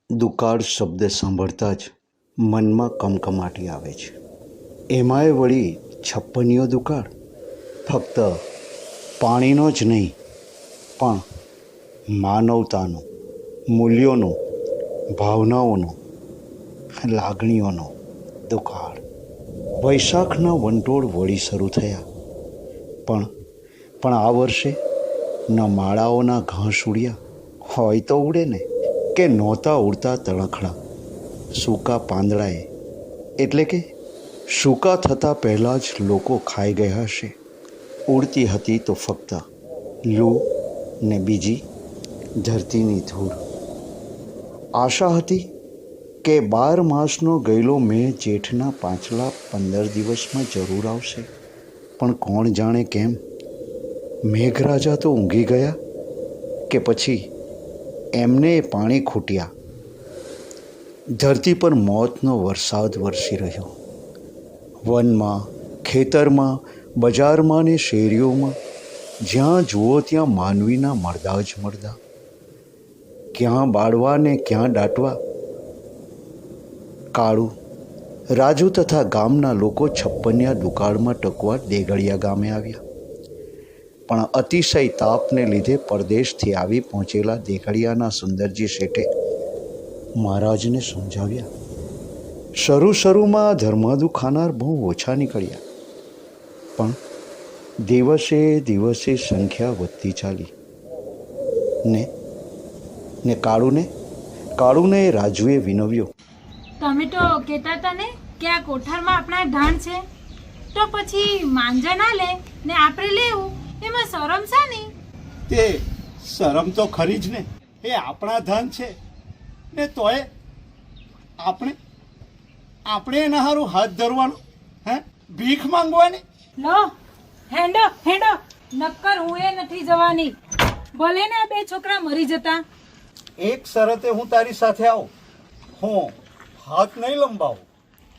દુકાળ શબ્દ સાંભળતા જ મનમાં કમકમાટી આવે છે. એમાંય વળી છપ્પનિયો દુકાળ ફક્ત પાણીનો જ નહીં પણ માનવતાનો, મૂલ્યોનો, ભાવનાઓનો, લાગણીઓનો દુકાળ. વૈશાખના વંટોળ વળી શરૂ થયા, પણ આ વર્ષે ન માળાઓના ઘાસ ઉડ્યા હોય તો ઉડે ને, કે નહોતા ઉડતા તણખડા. સૂકા પાંદડાએ એટલે કે સૂકા થતાં પહેલાં જ લોકો ખાઈ ગયા હશે. ઉડતી હતી તો ફક્ત લૂ ને બીજી ધરતીની ધૂળ. આશા હતી કે 12 માસનો ગયેલો મેં જેઠના પાછલા 15 દિવસમાં જરૂર આવશે, પણ કોણ જાણે કેમ મેઘરાજા તો ઊંઘી ગયા કે પછી એમને પાણી ખૂટ્યા. ધરતી પર મોતનો વરસાદ વરસી રહ્યો. વનમાં, ખેતરમાં, બજારમાં ને શેરીઓમાં જ્યાં જુઓ ત્યાં માનવીના મળદા જ મળદા. ક્યાં બાળવા ને ક્યાં દાટવા. કાળુ, રાજુ તથા ગામના લોકો છપ્પનિયા દુકાળમાં ટકવા દેગડિયા ગામે આવ્યા. પણ અતિશય તાપને લીધે પરદેશથી આવી પહોંચેલા દેગડિયાના સુંદરજી શેઠે મહારાજને સમજાવ્યા. શરૂમાં ધર્માદુ ખાનાર બહુ ઓછા નીકળ્યા, પણ દિવસે દિવસે સંખ્યા વધતી ચાલી. ને કાળુને રાજુએ વિનવ્યો. તમે તો કહેતા હતા ને કે આ કોઠારમાં આપણા ધાન છે, તો પછી માંજા ના લે ને આપણે લેવું, એમાં શરમ છે નહીં? તે શરમ તો ખરી જ ને, એ આપણા ધન છે ને, તોય આપણે એના હારું હાથ ધરવાનું, હે ભીખ માંગવાની? લો હેંડો નક્કર હું એ નથી જવાની, ભલે ને આ 2 છોકરા મરી જતા. એક શરતે હું તારી સાથે આવું, હું હાથ નહીં લંબાવું.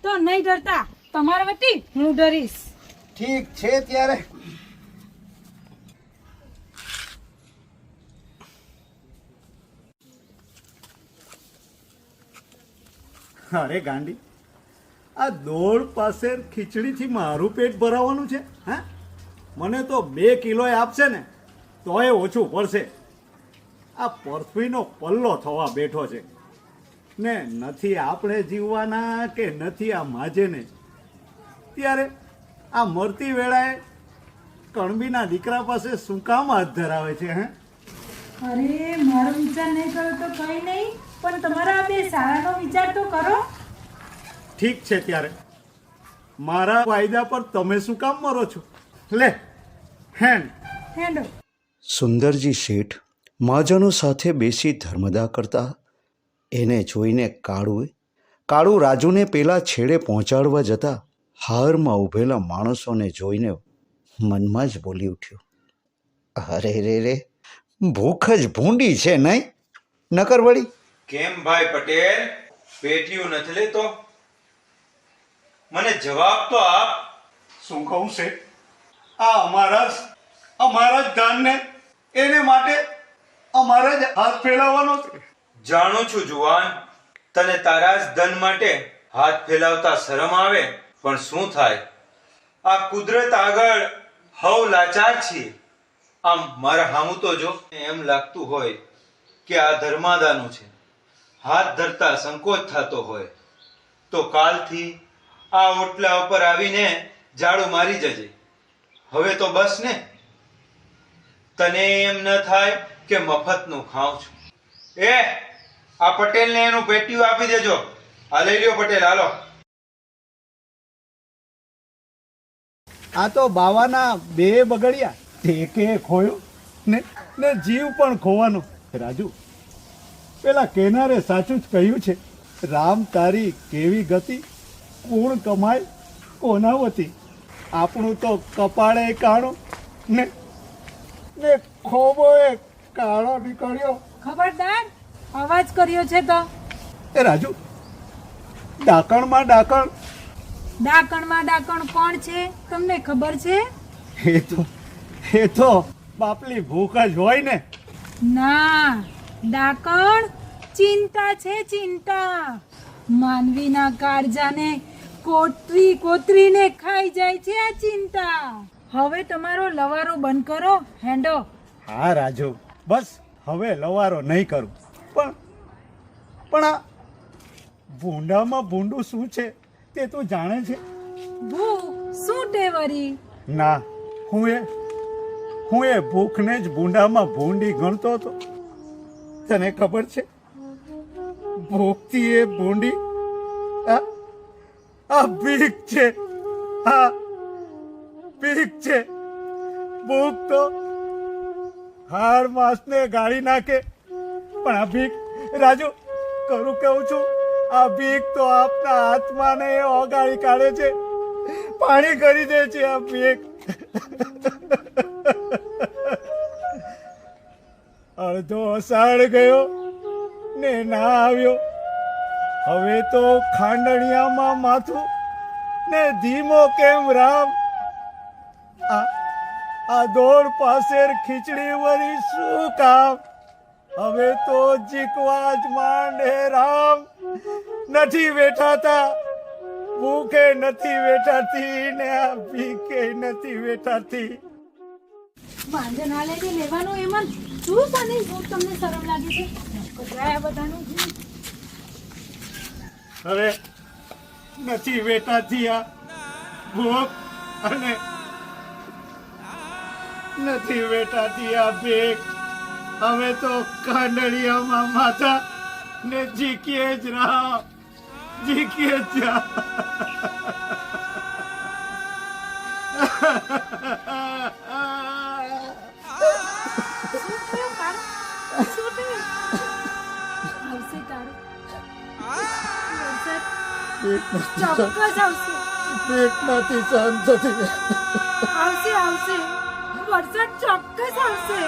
તો નહીં ડરતા, તમારા વતી હું ડરીશ. ઠીક છે ત્યારે. અરે ગાંડી, આ દોડ પાસે ખીચડીથી મારું પેટ ભરાવાનું છે? હા, મને તો 2 કિલો આપશે ને તોય ઓછું પડશે. આ પૃથ્વીનો પલ્લો થવા બેઠો છે ને, નથી આપણે જીવવાના કે નથી આ માજેને. ત્યારે આ મરતી વેળાએ કણબીના દીકરા પાસે શું કામ હાથ ધરાવે છે? હે, અરે મારો વિચાર નહીં કરો તો કઈ નહીં, પણ તમારા આ 2 સારાનો વિચાર તો કરો. ઠીક છે ત્યારે, મારા વાયદા પર તમે શું કામ મરો છો? લે હેન્ડો. સુંદરજી શેઠ મહાજનો સાથે બેસી ધર્મદા કરતા એને જોઈને કાળુ રાજુને પેલા છેડે પહોંચાડવા જતા હારમાં ઊભેલા માણસોને જોઈને મનમાં જ બોલી ઉઠ્યો, અરે રે, ભૂખ જ ભૂંડી છે નહીં નકર વળી. કેમ ભાઈ પટેલ, પેટીયું નથી લેતો? મને જવાબ તો આપ. શું કહું છે? આ અમારા જ ધાનને, એને માટે અમારા જ હાથ ફેલાવવાનો છે. જાણું છું જુવાન, તને તારા જ ધન માટે હાથ ફેલાવતા શરમ આવે, પણ શું થાય, આ કુદરત આગળ હવ લાચાર છીએ. આમ મારા હામું તો જો, એમ લાગતું હોય કે આ ધર્માદાનું છે. હાથ ધરતા સંકોચ થતો હોય તો કાલથી આ ઓટલા ઉપર આવીને ઝાડુ મારી જજે. હવે તો બસ ને, તને એમ ન થાય કે મફતનું ખાઉં છું. આ પટેલને એનું પેટીયું આપી દેજો. આ લઈ લ્યો પટેલ, હાલો. આ તો બાવાના 2 બગડ્યા, તે ખોયો ને જીવ પણ ખોવાનો. રાજુ, પેલા કેનારે સાચું જ કહ્યું છે, રામ તારી કેવી ગતિ, કોણ કમાય કોના વતી. આપણું તો કપાળે કાણું ને ખોબોએ કાળો નીકળ્યો. ખબરદાર, અવાજ કર્યો છે તો. એ રાજુ, ડાકણમાં ડાકણ કોણ છે તમને ખબર છે? એ તો બાપલી ભૂખ જ હોય ને. ના, ડાકણ ચિંતા છે ચિંતા. માનવીના કાળજાને કોતરીને ખાઈ જાય છે આ ચિંતા. હવે તમારો લવારો બંધ કરો હેંડો. હા રાજુ, બસ હવે લવારો નહીં કરું. પણ આ ભૂંડામાં ભૂંડું શું છે તે તું જાણે છે? ભૂ શું ટેવરી? ના, હું એ ભૂખને જ ભૂંડામાં ભૂંડી ગણતો હતો. તને ખબર છે, ભૂખથી એ ભૂંડી આ ભીખ છે. આ ભીખ છે. ભૂખ તો હાડ માસને ગાળી નાખે, પણ આ ભીખ, રાજુ કરું કહું છું, આ ભીખ તો આપના આત્માને ઓગાળી કાઢે છે, પાણી કરી દે છે આ ભીખ. અડધો અષાઢ ગયો ને ના આવ્યો. હવે તો ખાંડણિયામાં માથું ને ધીમો કેમ રામ. આ દોડ પાસેર ખીચડી વળી શું કામ. હવે તો જીકવા જ માંડે રામ. નથી વેઠાતા, ભૂખે નથી વેઠાતી ને આ ભીખે નથી વેઠાતી. વાંધો ના લેજે લેવાનું એમાં શું તને તમને શરમ લાગે છે? કચરાયા બધાનું. હવે નથી વેઠાતી આ ભૂખ અને નથી વેઠાતી આ ભીખ. હવે તો કાંડળિયામાં માથા ને જીકીએ જ રામ, જીકીએ જ રામ. ચોક્કસ આવશે. ભીખ નથી સહન થતી. આવશે વરસાદ ચોક્કસ આવશે.